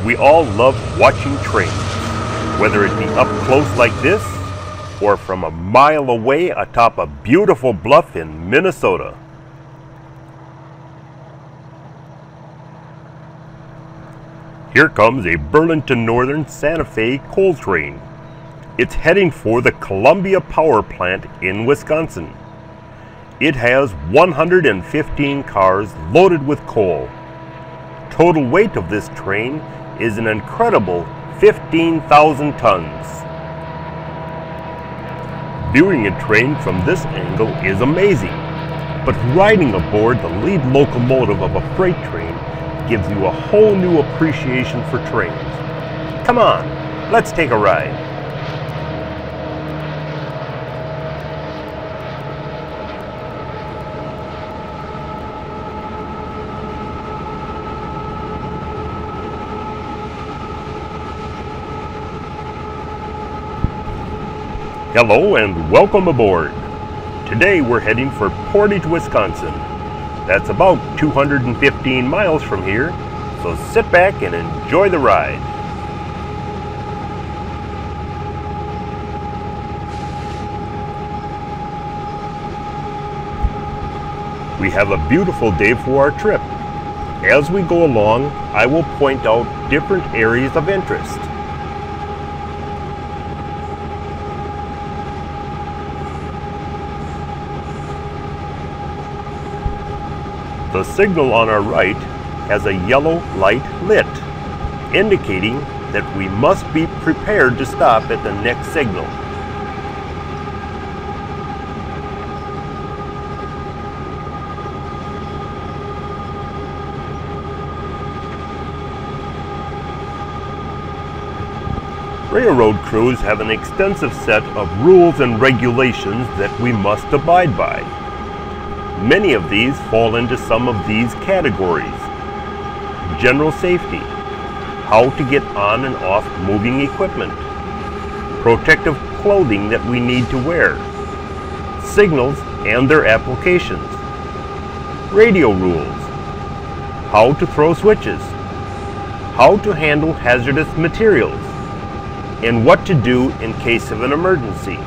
We all love watching trains, whether it be up close like this or from a mile away atop a beautiful bluff in Minnesota. Here comes a Burlington Northern Santa Fe coal train. It's heading for the Columbia Power Plant in Wisconsin. It has 115 cars loaded with coal. Total weight of this train is an incredible 15,000 tons. Viewing a train from this angle is amazing, but riding aboard the lead locomotive of a freight train gives you a whole new appreciation for trains. Come on, let's take a ride. Hello and welcome aboard. Today we're heading for Portage, Wisconsin. That's about 215 miles from here, so sit back and enjoy the ride. We have a beautiful day for our trip. As we go along, I will point out different areas of interest. The signal on our right has a yellow light lit, indicating that we must be prepared to stop at the next signal. Railroad crews have an extensive set of rules and regulations that we must abide by. Many of these fall into some of these categories: general safety, how to get on and off moving equipment, protective clothing that we need to wear, signals and their applications, radio rules, how to throw switches, how to handle hazardous materials, and what to do in case of an emergency.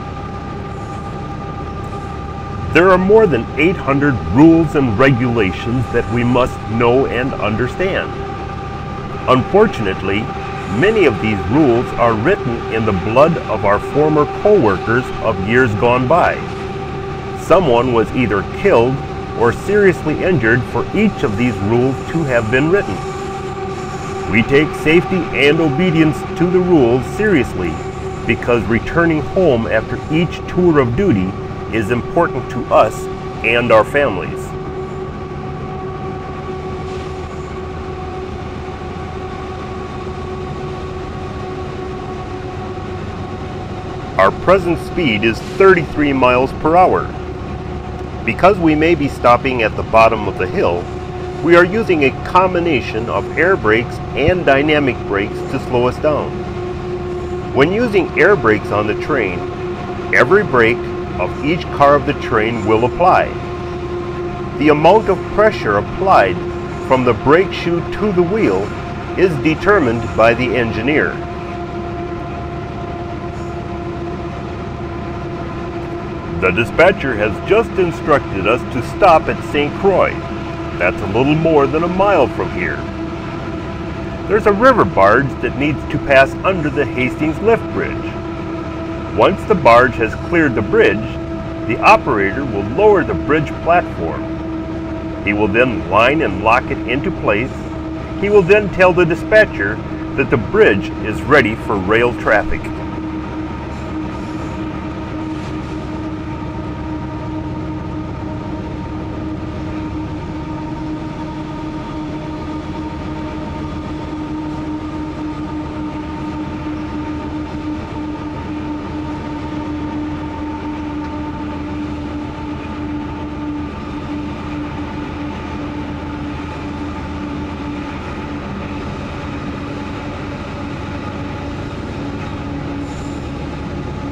There are more than 800 rules and regulations that we must know and understand. Unfortunately, many of these rules are written in the blood of our former co-workers of years gone by. Someone was either killed or seriously injured for each of these rules to have been written. We take safety and obedience to the rules seriously because returning home after each tour of duty is important to us and our families. Our present speed is 33 miles per hour. Because we may be stopping at the bottom of the hill, we are using a combination of air brakes and dynamic brakes to slow us down. When using air brakes on the train, every brake of each car of the train will apply. The amount of pressure applied from the brake shoe to the wheel is determined by the engineer. The dispatcher has just instructed us to stop at St. Croix. That's a little more than a mile from here. There's a river barge that needs to pass under the Hastings lift bridge. Once the barge has cleared the bridge, the operator will lower the bridge platform. He will then line and lock it into place. He will then tell the dispatcher that the bridge is ready for rail traffic.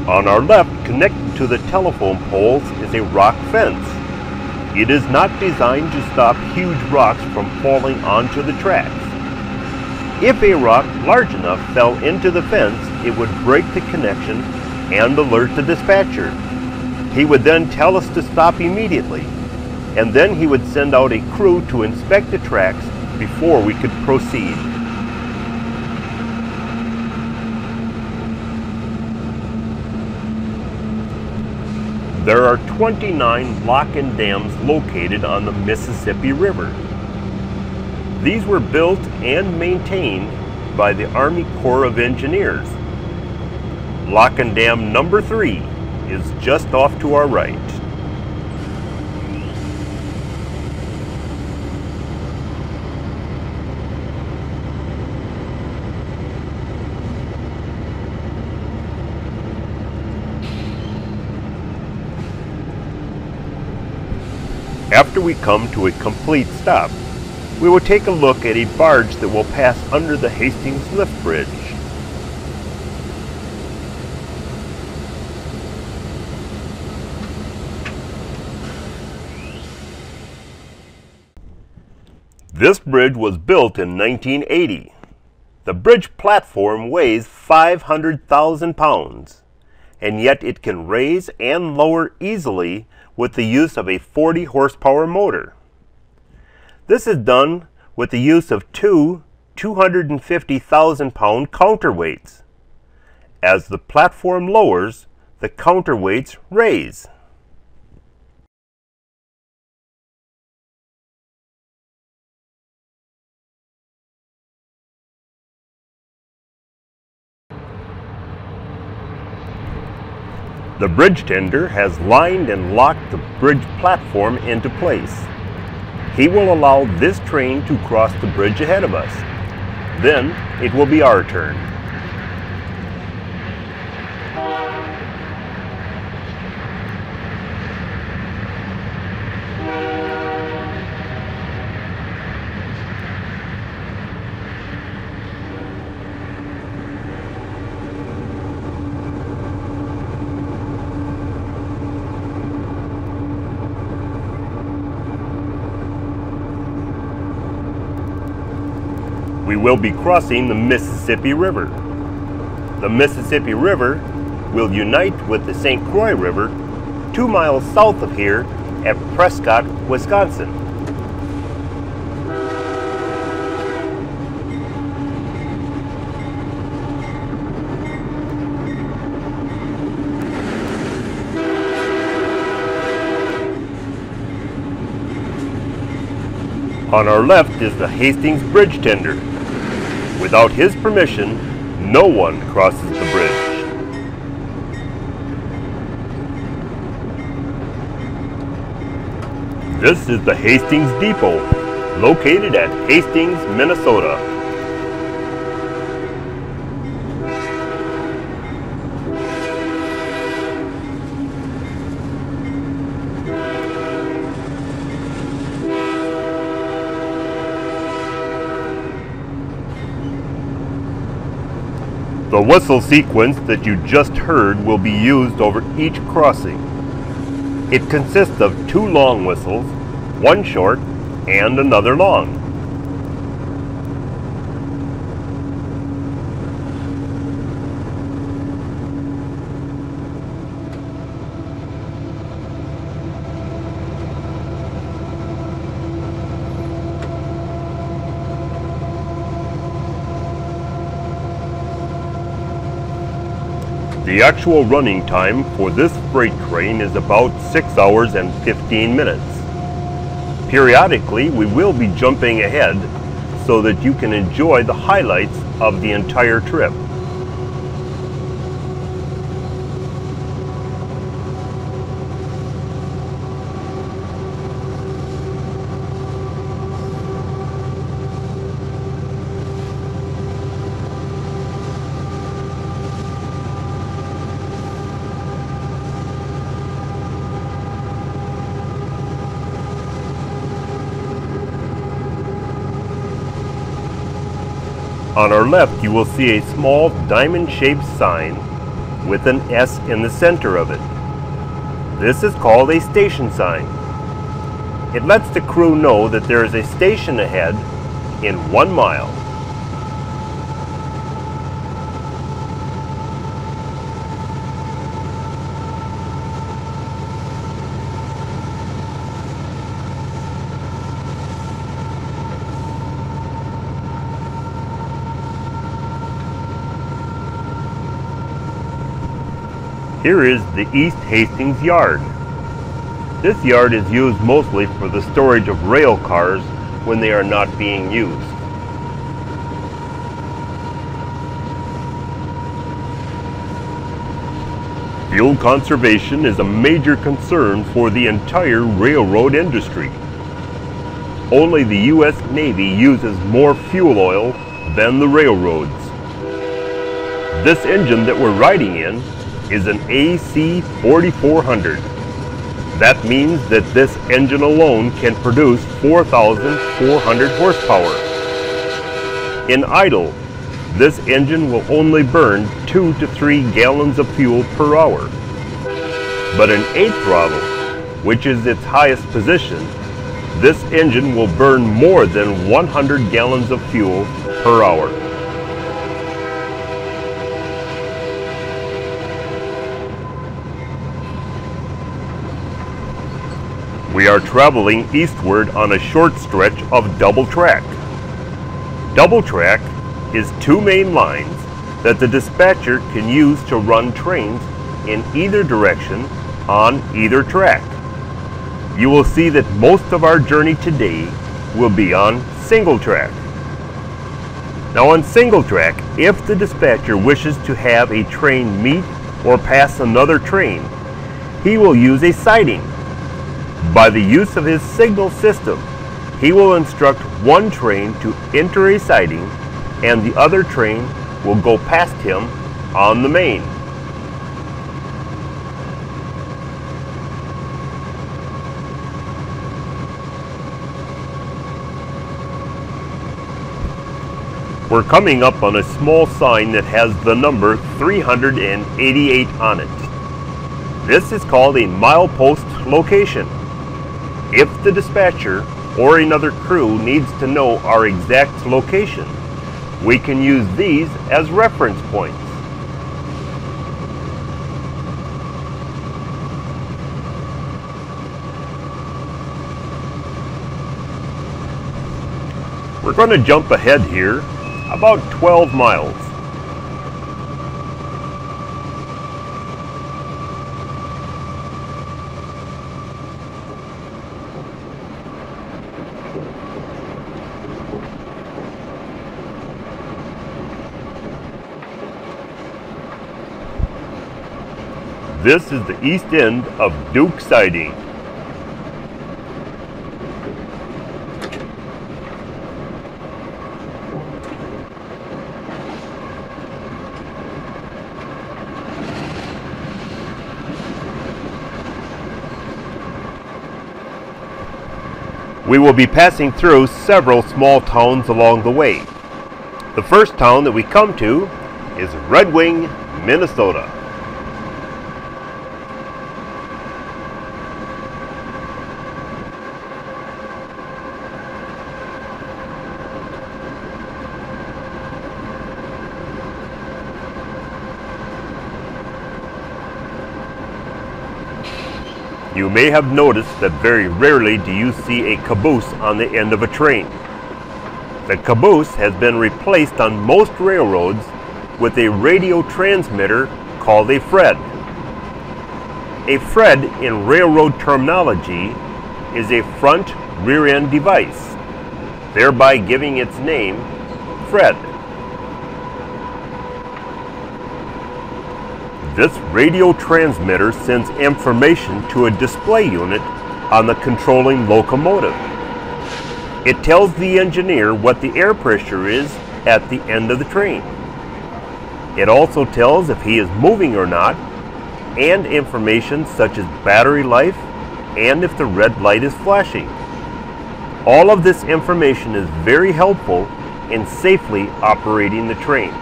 On our left, connected to the telephone poles, is a rock fence. It is not designed to stop huge rocks from falling onto the tracks. If a rock large enough fell into the fence, it would break the connection and alert the dispatcher. He would then tell us to stop immediately, and then he would send out a crew to inspect the tracks before we could proceed. There are 29 lock and dams located on the Mississippi River. These were built and maintained by the Army Corps of Engineers. Lock and Dam number 3 is just off to our right. After we come to a complete stop, we will take a look at a barge that will pass under the Hastings Lift Bridge. This bridge was built in 1980. The bridge platform weighs 500,000 pounds, and yet it can raise and lower easily with the use of a 40 horsepower motor. This is done with the use of two 250,000 pound counterweights. As the platform lowers, the counterweights raise. The bridge tender has lined and locked the bridge platform into place. He will allow this train to cross the bridge ahead of us. Then it will be our turn. We will be crossing the Mississippi River. The Mississippi River will unite with the St. Croix River 2 miles south of here at Prescott, Wisconsin. On our left is the Hastings Bridge Tender. Without his permission, no one crosses the bridge. This is the Hastings Depot, located at Hastings, Minnesota. The whistle sequence that you just heard will be used over each crossing. It consists of 2 long whistles, 1 short, and another long. The actual running time for this freight train is about 6 hours and 15 minutes. Periodically, we will be jumping ahead so that you can enjoy the highlights of the entire trip. On our left, you will see a small diamond-shaped sign with an S in the center of it. This is called a station sign. It lets the crew know that there is a station ahead in 1 mile. Here is the East Hastings Yard. This yard is used mostly for the storage of rail cars when they are not being used. Fuel conservation is a major concern for the entire railroad industry. Only the U.S. Navy uses more fuel oil than the railroads. This engine that we're riding in is an AC 4400. That means that this engine alone can produce 4,400 horsepower. In idle, this engine will only burn 2 to 3 gallons of fuel per hour. But in 8 throttle, which is its highest position, this engine will burn more than 100 gallons of fuel per hour. We are traveling eastward on a short stretch of double track. Double track is 2 main lines that the dispatcher can use to run trains in either direction on either track. You will see that most of our journey today will be on single track. Now on single track, if the dispatcher wishes to have a train meet or pass another train, he will use a siding. By the use of his signal system, he will instruct one train to enter a siding and the other train will go past him on the main. We're coming up on a small sign that has the number 388 on it. This is called a milepost location. If the dispatcher or another crew needs to know our exact location, we can use these as reference points. We're going to jump ahead here about 12 miles. This is the east end of Duke Siding. We will be passing through several small towns along the way. The first town that we come to is Red Wing, Minnesota. You may have noticed that very rarely do you see a caboose on the end of a train. The caboose has been replaced on most railroads with a radio transmitter called a Fred. A Fred in railroad terminology is a front rear-end device, thereby giving its name Fred. This radio transmitter sends information to a display unit on the controlling locomotive. It tells the engineer what the air pressure is at the end of the train. It also tells if he is moving or not, and information such as battery life and if the red light is flashing. All of this information is very helpful in safely operating the train.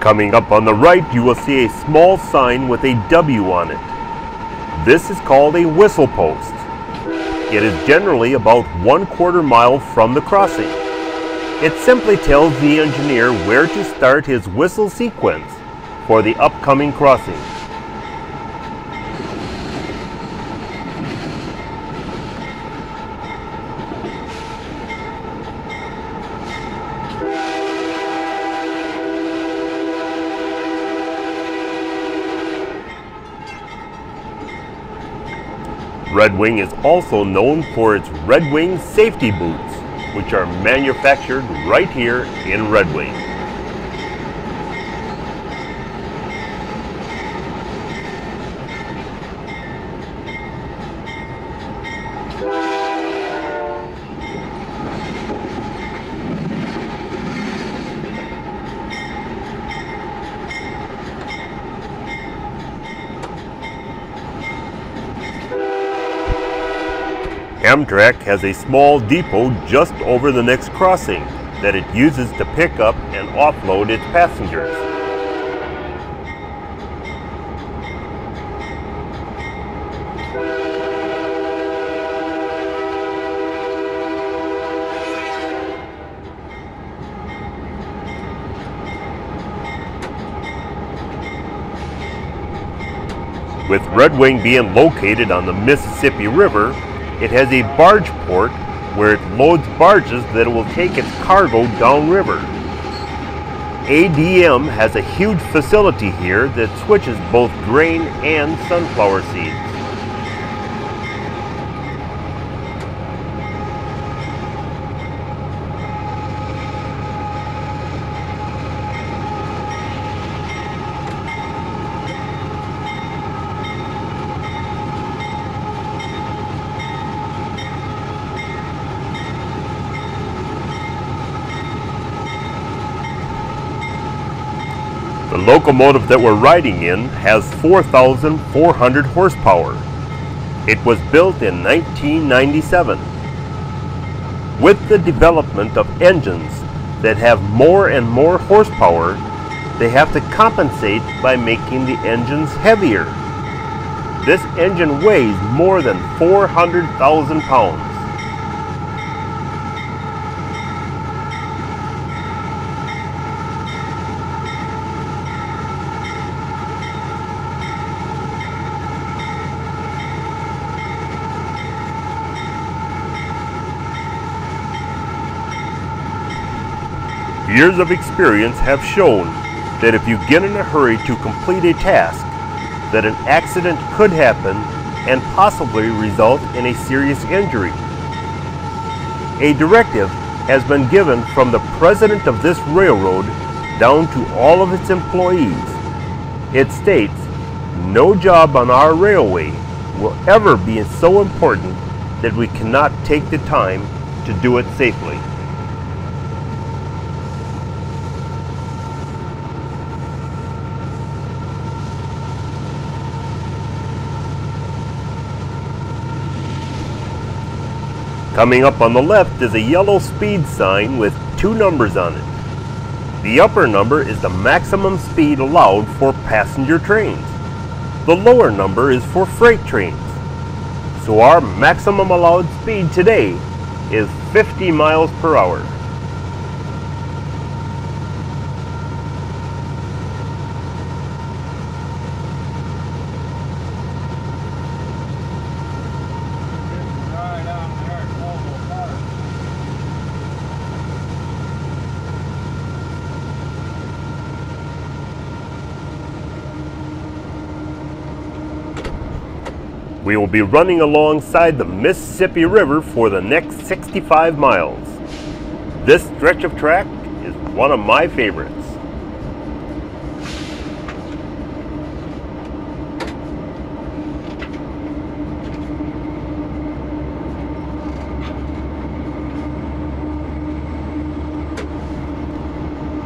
Coming up on the right, you will see a small sign with a W on it. This is called a whistle post. It is generally about 1/4 mile from the crossing. It simply tells the engineer where to start his whistle sequence for the upcoming crossing. Red Wing is also known for its Red Wing safety boots, which are manufactured right here in Red Wing. Amtrak has a small depot just over the next crossing that it uses to pick up and offload its passengers. With Red Wing being located on the Mississippi River, it has a barge port where it loads barges that will take its cargo downriver. ADM has a huge facility here that switches both grain and sunflower seeds. The locomotive that we're riding in has 4,400 horsepower. It was built in 1997. With the development of engines that have more and more horsepower, they have to compensate by making the engines heavier. This engine weighs more than 400,000 pounds. Years of experience have shown that if you get in a hurry to complete a task, that an accident could happen and possibly result in a serious injury. A directive has been given from the president of this railroad down to all of its employees. It states, "No job on our railway will ever be so important that we cannot take the time to do it safely." Coming up on the left is a yellow speed sign with 2 numbers on it. The upper number is the maximum speed allowed for passenger trains. The lower number is for freight trains. So our maximum allowed speed today is 50 miles per hour. We will be running alongside the Mississippi River for the next 65 miles. This stretch of track is one of my favorites.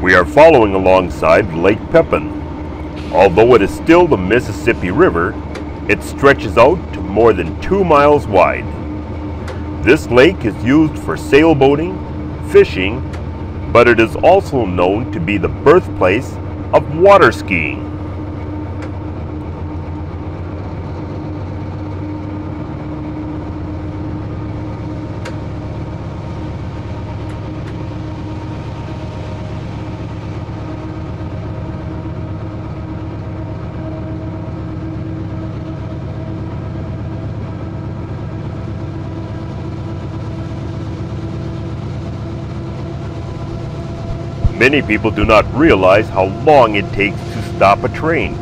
We are following alongside Lake Pepin. Although it is still the Mississippi River, it stretches out to more than 2 miles wide. This lake is used for sailboating, fishing, but it is also known to be the birthplace of water skiing. Many people do not realize how long it takes to stop a train.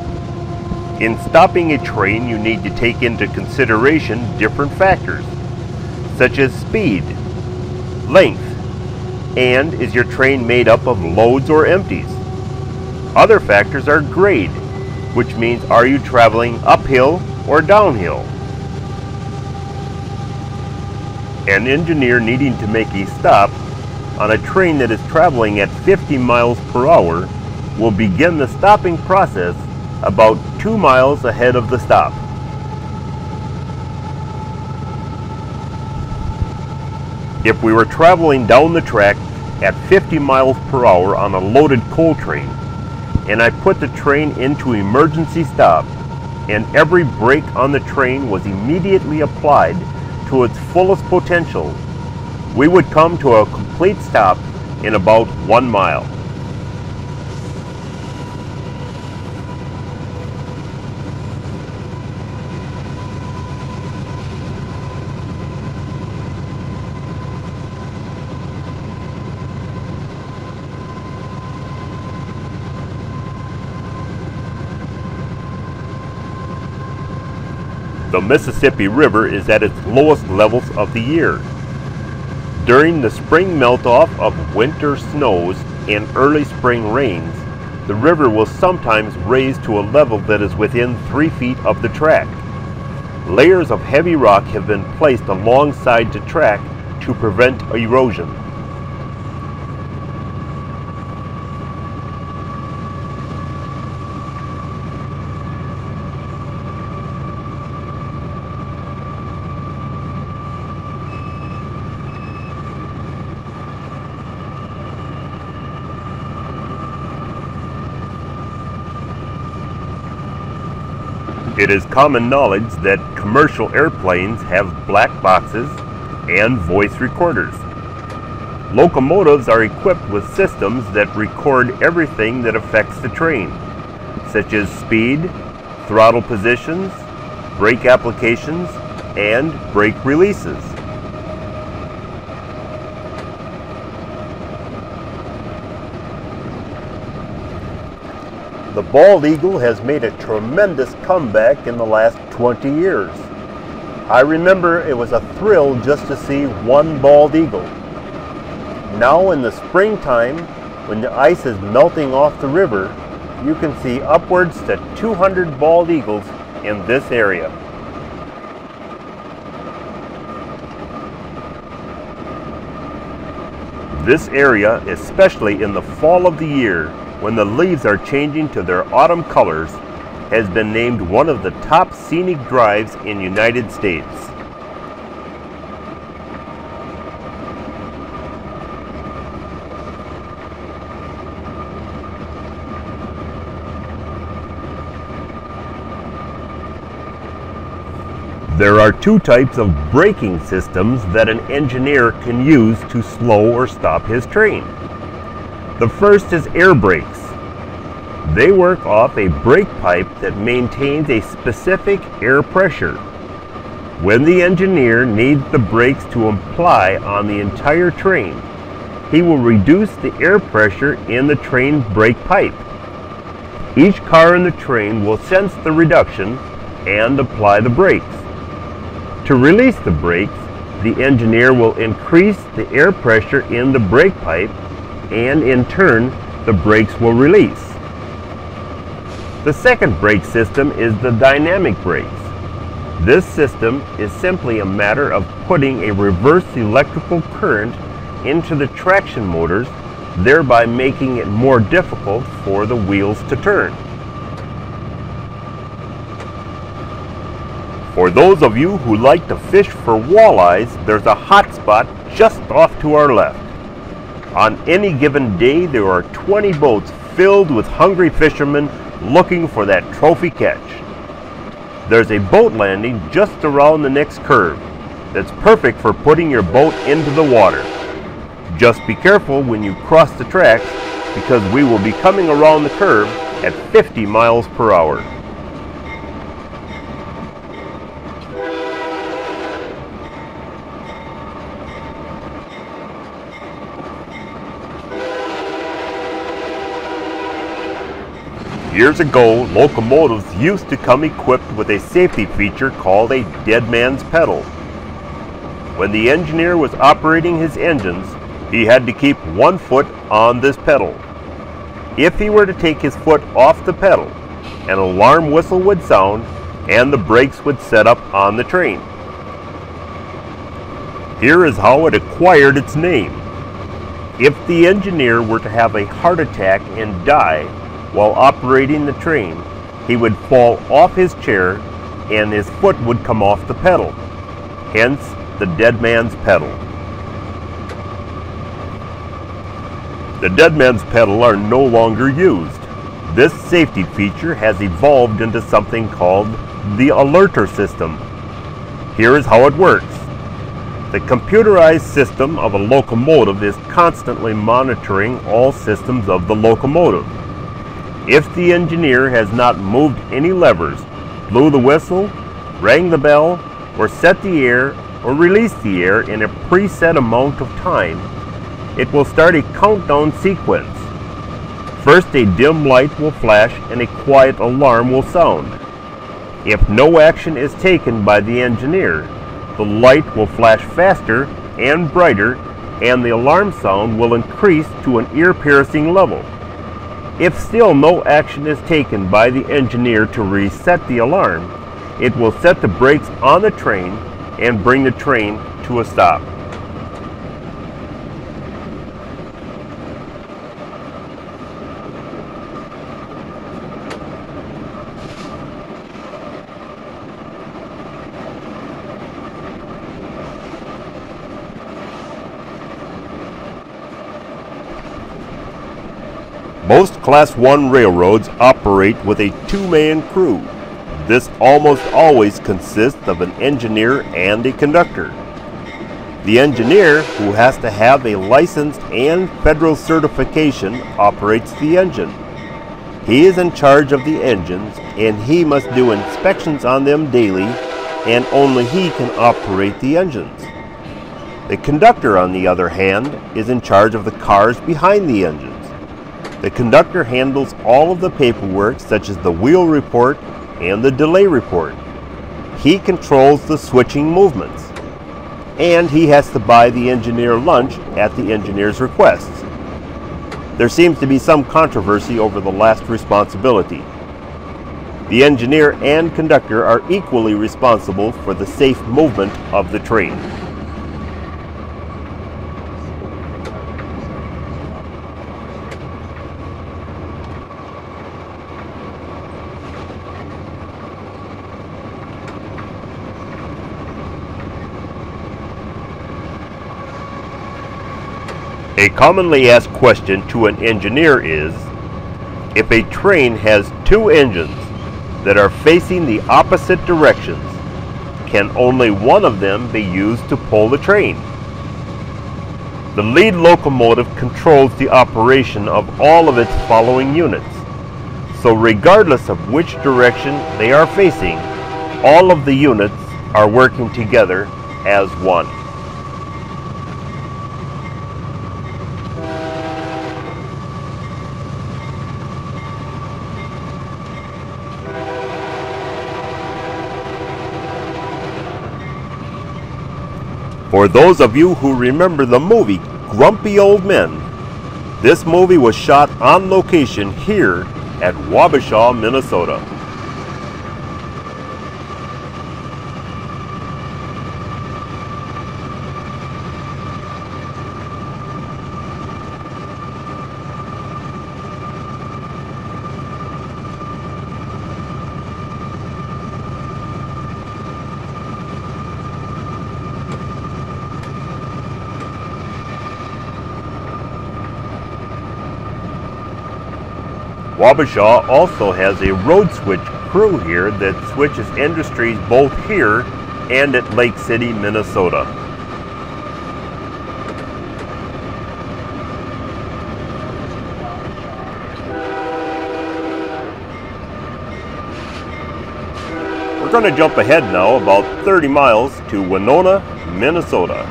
In stopping a train, you need to take into consideration different factors, such as speed, length, and is your train made up of loads or empties? Other factors are grade, which means are you traveling uphill or downhill? An engineer needing to make a stop on a train that is traveling at 50 miles per hour will begin the stopping process about 2 miles ahead of the stop. If we were traveling down the track at 50 miles per hour on a loaded coal train, and I put the train into emergency stop, and every brake on the train was immediately applied to its fullest potential, we would come to a complete stop in about 1 mile. The Mississippi River is at its lowest levels of the year. During the spring melt-off of winter snows and early spring rains, the river will sometimes raise to a level that is within 3 feet of the track. Layers of heavy rock have been placed alongside the track to prevent erosion. It is common knowledge that commercial airplanes have black boxes and voice recorders. Locomotives are equipped with systems that record everything that affects the train, such as speed, throttle positions, brake applications, and brake releases. The bald eagle has made a tremendous comeback in the last 20 years. I remember it was a thrill just to see one bald eagle. Now in the springtime, when the ice is melting off the river, you can see upwards to 200 bald eagles in this area. This area, especially in the fall of the year, when the leaves are changing to their autumn colors, has been named one of the top scenic drives in the United States. There are two types of braking systems that an engineer can use to slow or stop his train. The first is air brakes. They work off a brake pipe that maintains a specific air pressure. When the engineer needs the brakes to apply on the entire train, he will reduce the air pressure in the train brake pipe. Each car in the train will sense the reduction and apply the brakes. To release the brakes, the engineer will increase the air pressure in the brake pipe, and in turn, the brakes will release. The second brake system is the dynamic brakes. This system is simply a matter of putting a reverse electrical current into the traction motors, thereby making it more difficult for the wheels to turn. For those of you who like to fish for walleyes, there's a hot spot just off to our left. On any given day, there are 20 boats filled with hungry fishermen looking for that trophy catch. There's a boat landing just around the next curve that's perfect for putting your boat into the water. Just be careful when you cross the tracks, because we will be coming around the curve at 50 miles per hour. Years ago, locomotives used to come equipped with a safety feature called a dead man's pedal. When the engineer was operating his engines, he had to keep one foot on this pedal. If he were to take his foot off the pedal, an alarm whistle would sound and the brakes would set up on the train. Here is how it acquired its name. If the engineer were to have a heart attack and die while operating the train, he would fall off his chair and his foot would come off the pedal, hence the dead man's pedal. The dead man's pedal are no longer used. This safety feature has evolved into something called the alerter system. Here is how it works. The computerized system of a locomotive is constantly monitoring all systems of the locomotive. If the engineer has not moved any levers, blew the whistle, rang the bell, or set the air or released the air in a preset amount of time, it will start a countdown sequence. First, a dim light will flash and a quiet alarm will sound. If no action is taken by the engineer, the light will flash faster and brighter and the alarm sound will increase to an ear-piercing level. If still no action is taken by the engineer to reset the alarm, it will set the brakes on the train and bring the train to a stop. Most Class 1 railroads operate with a two-man crew. This almost always consists of an engineer and a conductor. The engineer, who has to have a license and federal certification, operates the engine. He is in charge of the engines and he must do inspections on them daily, and only he can operate the engines. The conductor, on the other hand, is in charge of the cars behind the engines. The conductor handles all of the paperwork such as the wheel report and the delay report. He controls the switching movements. And he has to buy the engineer lunch at the engineer's request. There seems to be some controversy over the last responsibility. The engineer and conductor are equally responsible for the safe movement of the train. A commonly asked question to an engineer is, if a train has two engines that are facing the opposite directions, can only one of them be used to pull the train? The lead locomotive controls the operation of all of its following units. So regardless of which direction they are facing, all of the units are working together as one. For those of you who remember the movie Grumpy Old Men, this movie was shot on location here at Wabasha, Minnesota. Wabasha also has a road switch crew here that switches industries both here and at Lake City, Minnesota. We're going to jump ahead now about 30 miles to Winona, Minnesota.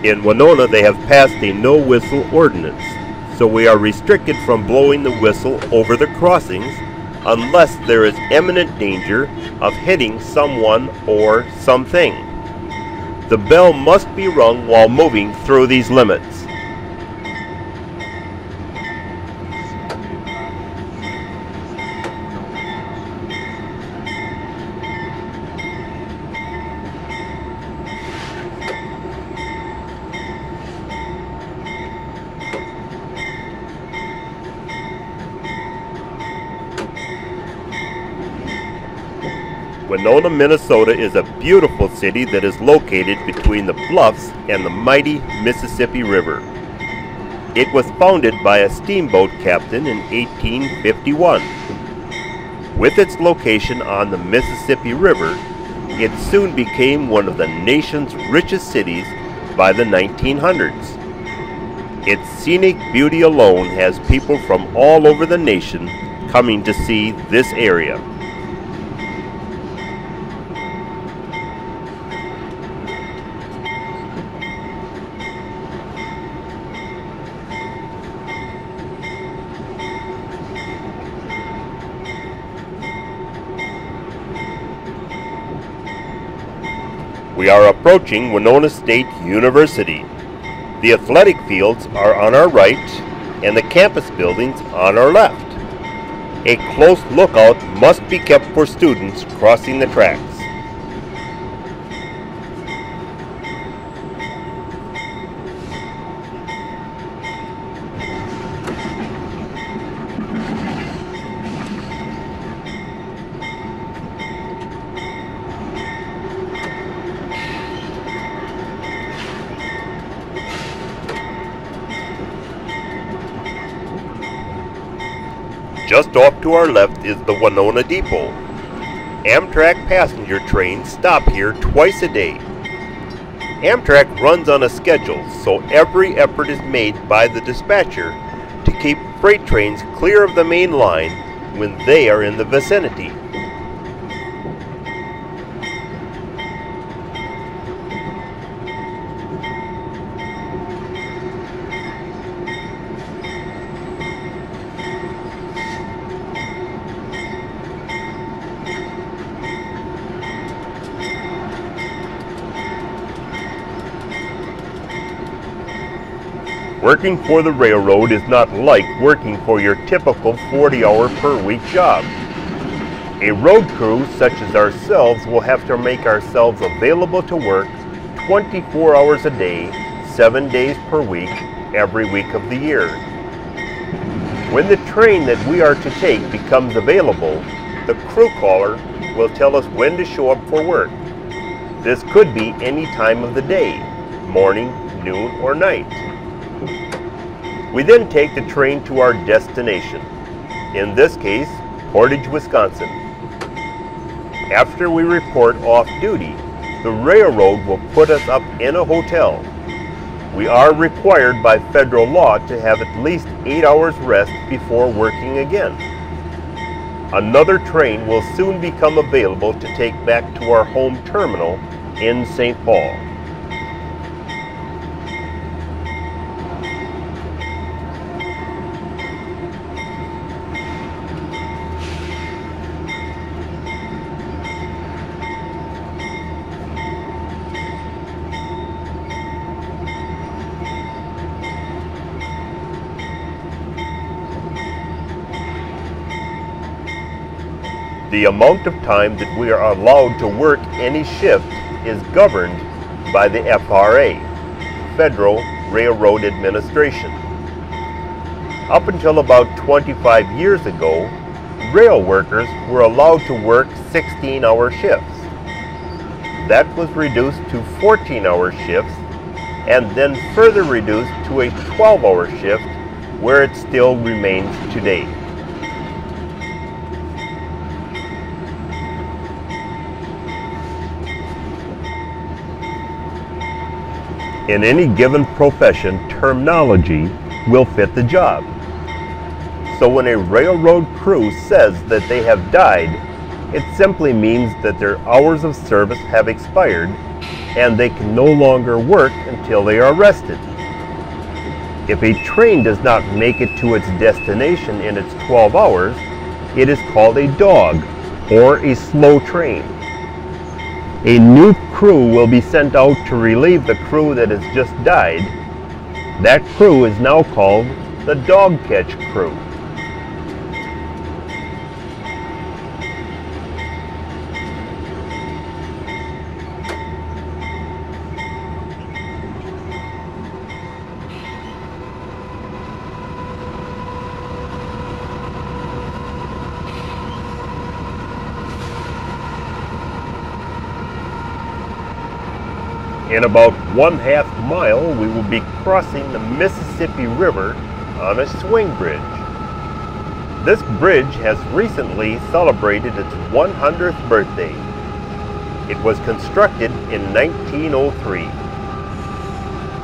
In Winona, they have passed a no-whistle ordinance, so we are restricted from blowing the whistle over the crossings unless there is imminent danger of hitting someone or something. The bell must be rung while moving through these limits. Winona, Minnesota is a beautiful city that is located between the bluffs and the mighty Mississippi River. It was founded by a steamboat captain in 1851. With its location on the Mississippi River, it soon became one of the nation's richest cities by the 1900s. Its scenic beauty alone has people from all over the nation coming to see this area. We are approaching Winona State University. The athletic fields are on our right and the campus buildings on our left. A close lookout must be kept for students crossing the tracks. Just off to our left is the Winona Depot. Amtrak passenger trains stop here twice a day. Amtrak runs on a schedule, so every effort is made by the dispatcher to keep freight trains clear of the main line when they are in the vicinity. Working for the railroad is not like working for your typical 40-hour-per-week job. A road crew such as ourselves will have to make ourselves available to work 24 hours a day, 7 days per week, every week of the year. When the train that we are to take becomes available, the crew caller will tell us when to show up for work. This could be any time of the day, morning, noon, or night. We then take the train to our destination, in this case, Portage, Wisconsin. After we report off duty, the railroad will put us up in a hotel. We are required by federal law to have at least 8 hours rest before working again. Another train will soon become available to take back to our home terminal in St. Paul. The amount of time that we are allowed to work any shift is governed by the FRA, Federal Railroad Administration. Up until about 25 years ago, rail workers were allowed to work 16-hour shifts. That was reduced to 14-hour shifts and then further reduced to a 12-hour shift where it still remains today. In any given profession, terminology will fit the job. So when a railroad crew says that they have died, It simply means that their hours of service have expired and they can no longer work until they are rested. If a train does not make it to its destination in its 12 hours, it is called a dog or a slow train. A new crew will be sent out to relieve the crew that has just died. That crew is now called the dog catch crew. In about 1/2 mile, we will be crossing the Mississippi River on a swing bridge. This bridge has recently celebrated its 100th birthday. It was constructed in 1903.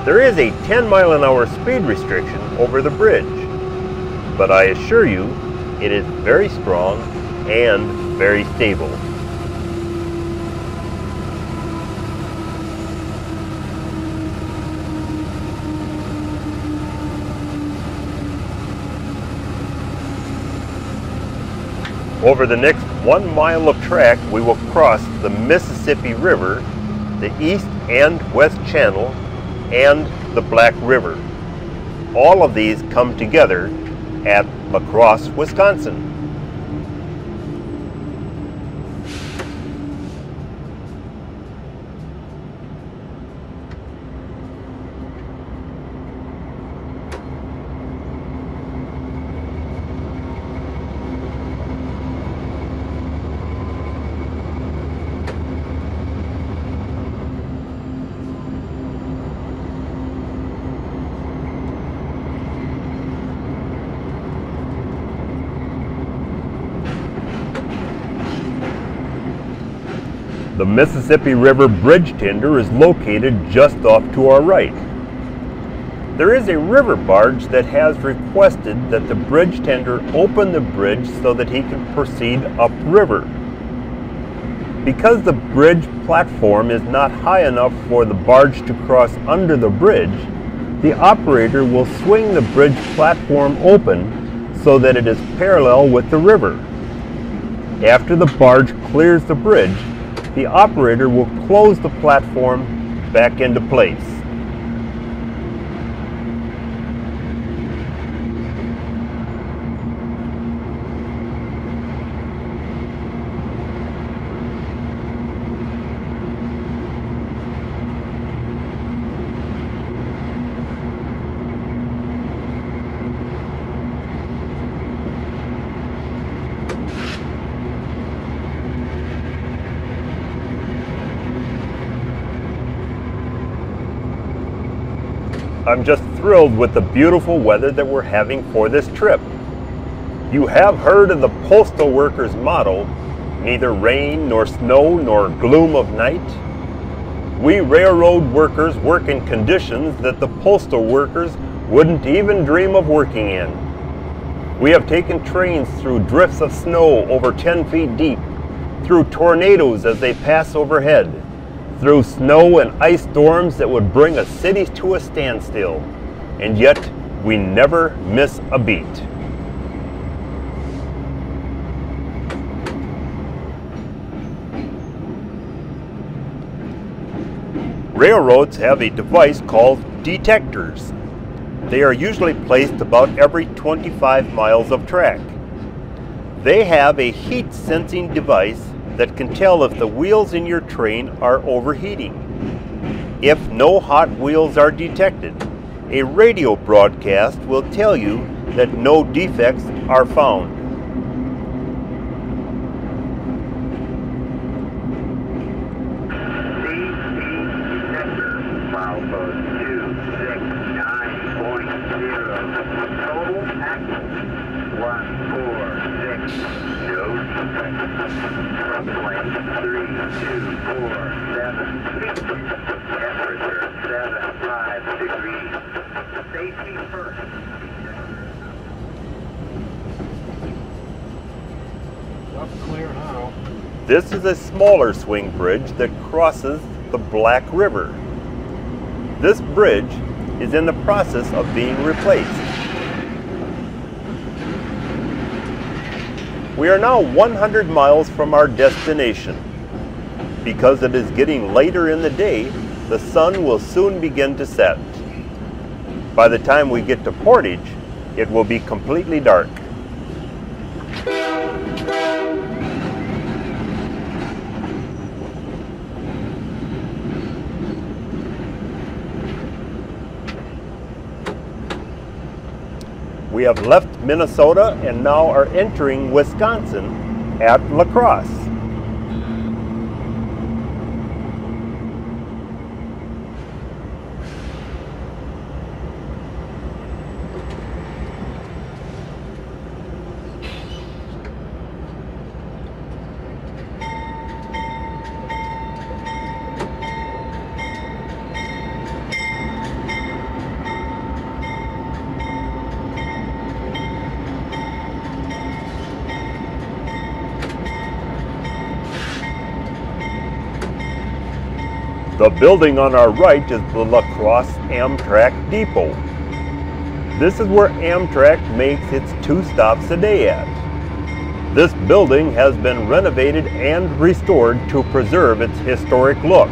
There is a 10-mile-an-hour speed restriction over the bridge, but I assure you, it is very strong and very stable. Over the next 1 mile of track, we will cross the Mississippi River, the East and West Channel, and the Black River. All of these come together at La Crosse, Wisconsin. The Mississippi River bridge tender is located just off to our right. There is a river barge that has requested that the bridge tender open the bridge so that he can proceed upriver. Because the bridge platform is not high enough for the barge to cross under the bridge, the operator will swing the bridge platform open so that it is parallel with the river. After the barge clears the bridge, the operator will close the platform back into place. I'm just thrilled with the beautiful weather that we're having for this trip. You have heard of the postal workers' motto, neither rain nor snow nor gloom of night. We railroad workers work in conditions that the postal workers wouldn't even dream of working in. We have taken trains through drifts of snow over 10 feet deep, through tornadoes as they pass overhead, through snow and ice storms that would bring a city to a standstill, and yet we never miss a beat. Railroads have a device called detectors. They are usually placed about every 25 miles of track. They have a heat sensing device that can tell if the wheels in your train are overheating. If no hot wheels are detected, a radio broadcast will tell you that no defects are found. Up clear now. This is a smaller swing bridge that crosses the Black River. This bridge is in the process of being replaced. We are now 100 miles from our destination. Because it is getting later in the day, the sun will soon begin to set. By the time we get to Portage, it will be completely dark. We have left Minnesota and now are entering Wisconsin at La Crosse. The building on our right is the La Crosse Amtrak Depot. This is where Amtrak makes its 2 stops a day at. This building has been renovated and restored to preserve its historic look.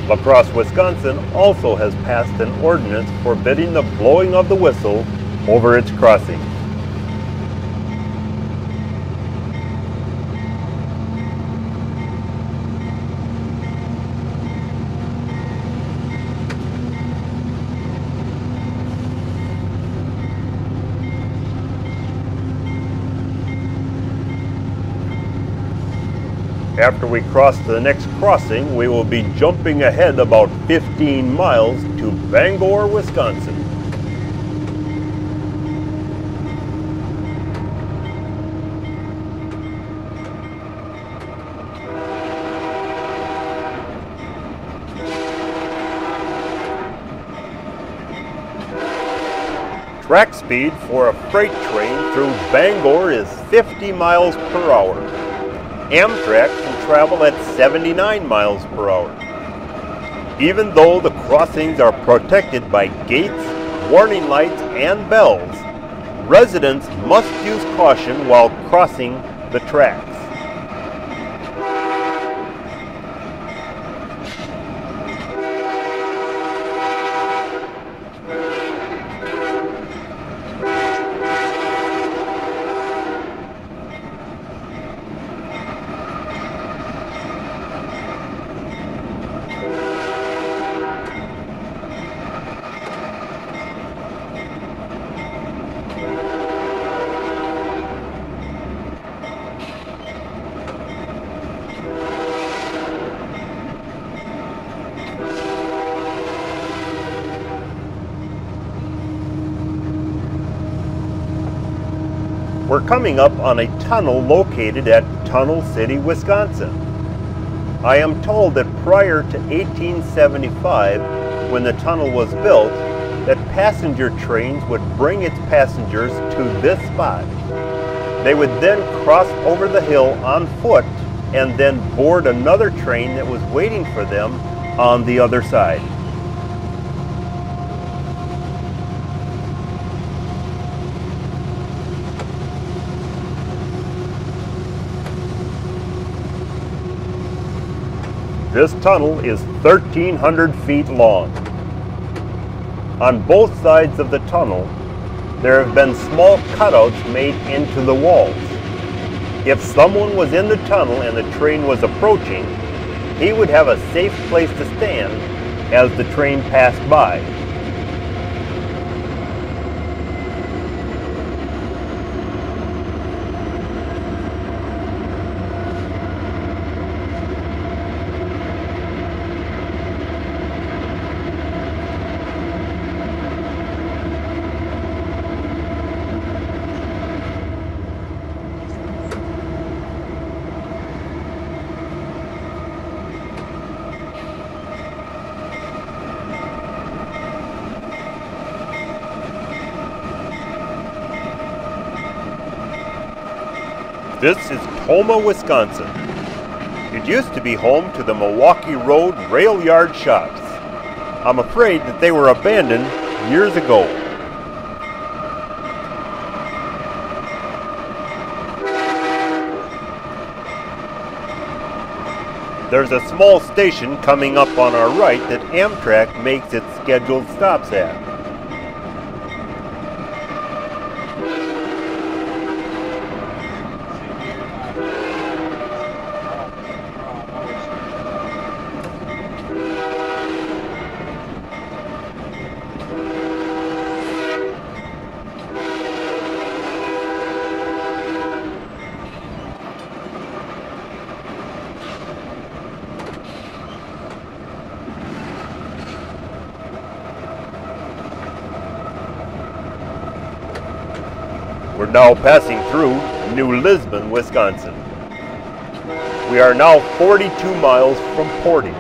La Crosse, Wisconsin also has passed an ordinance forbidding the blowing of the whistle over its crossings. After we cross the next crossing, we will be jumping ahead about 15 miles to Bangor, Wisconsin. Track speed for a freight train through Bangor is 50 miles per hour. Amtrak can travel at 79 miles per hour. Even though the crossings are protected by gates, warning lights, and bells, residents must use caution while crossing the tracks. We're coming up on a tunnel located at Tunnel City, Wisconsin. I am told that prior to 1875, when the tunnel was built, that passenger trains would bring its passengers to this spot. They would then cross over the hill on foot and then board another train that was waiting for them on the other side. This tunnel is 1,300 feet long. On both sides of the tunnel, there have been small cutouts made into the walls. If someone was in the tunnel and the train was approaching, he would have a safe place to stand as the train passed by. This is Tomah, Wisconsin. It used to be home to the Milwaukee Road rail yard shops. I'm afraid that they were abandoned years ago. There's a small station coming up on our right that Amtrak makes its scheduled stops at. We're now passing through New Lisbon, Wisconsin. We are now 42 miles from Portage.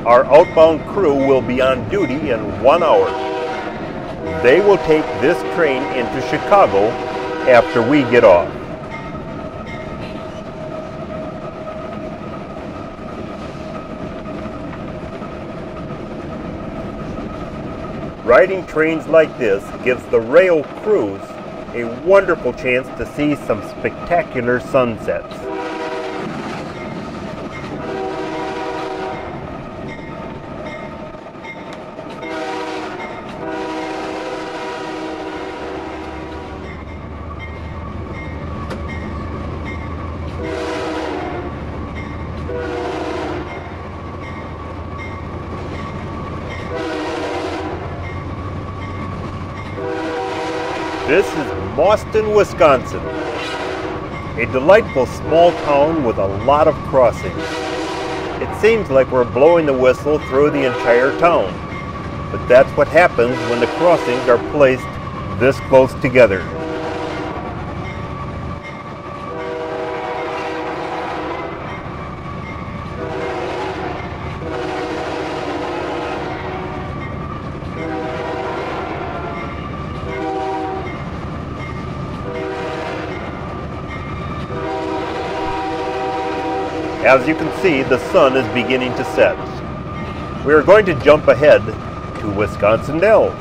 Our outbound crew will be on duty in 1 hour. They will take this train into Chicago after we get off. Riding trains like this gives the rail crews a wonderful chance to see some spectacular sunsets. This is Boston, Wisconsin, a delightful small town with a lot of crossings. It seems like we're blowing the whistle through the entire town, but that's what happens when the crossings are placed this close together. As you can see, the sun is beginning to set. We are going to jump ahead to Wisconsin Dells.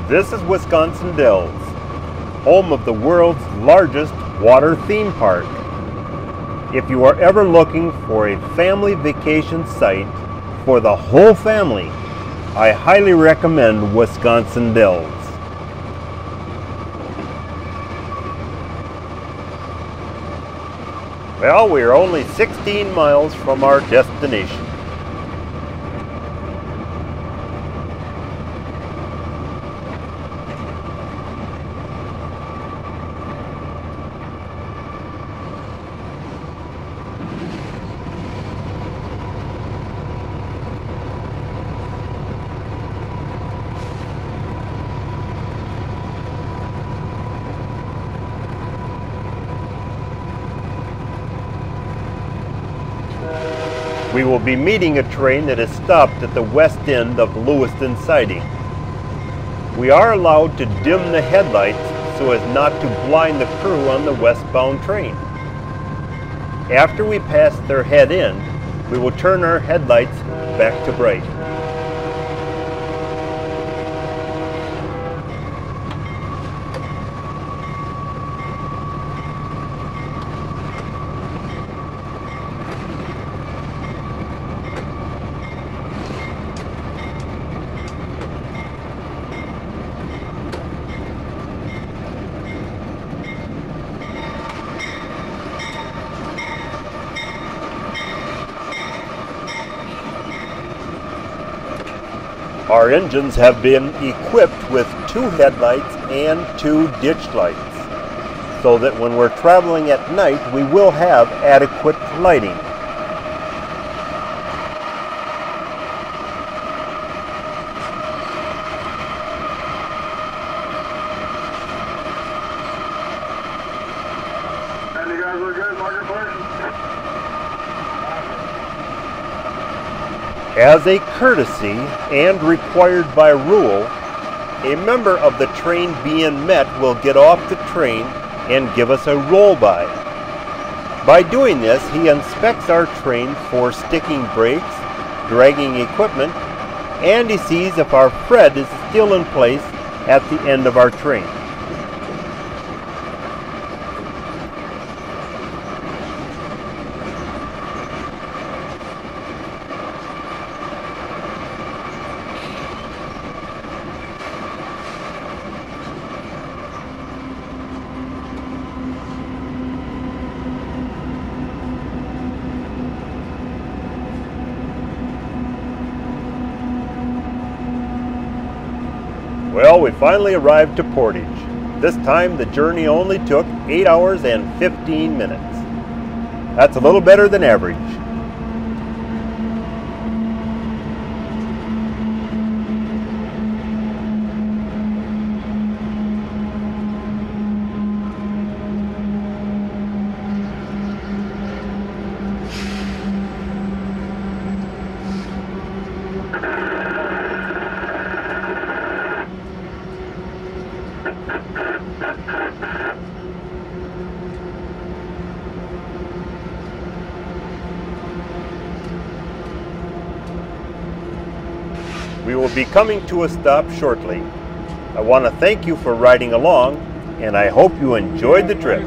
This is Wisconsin Dells, home of the world's largest water theme park. If you are ever looking for a family vacation site for the whole family, I highly recommend Wisconsin Dells. Well, we are only 16 miles from our destination. We will be meeting a train that is stopped at the west end of Lewiston siding. We are allowed to dim the headlights so as not to blind the crew on the westbound train. After we pass their head end, we will turn our headlights back to bright. Our engines have been equipped with 2 headlights and 2 ditch lights, so that when we're traveling at night, we will have adequate lighting. we're good. Marker clear. As a courtesy and required by rule, a member of the train being met will get off the train and give us a roll-by. By doing this, he inspects our train for sticking brakes, dragging equipment, and he sees if our Fred is still in place at the end of our train. Well, we finally arrived to Portage. This time the journey only took 8 hours and 15 minutes. That's a little better than average. We will be coming to a stop shortly. I want to thank you for riding along, and I hope you enjoyed the trip.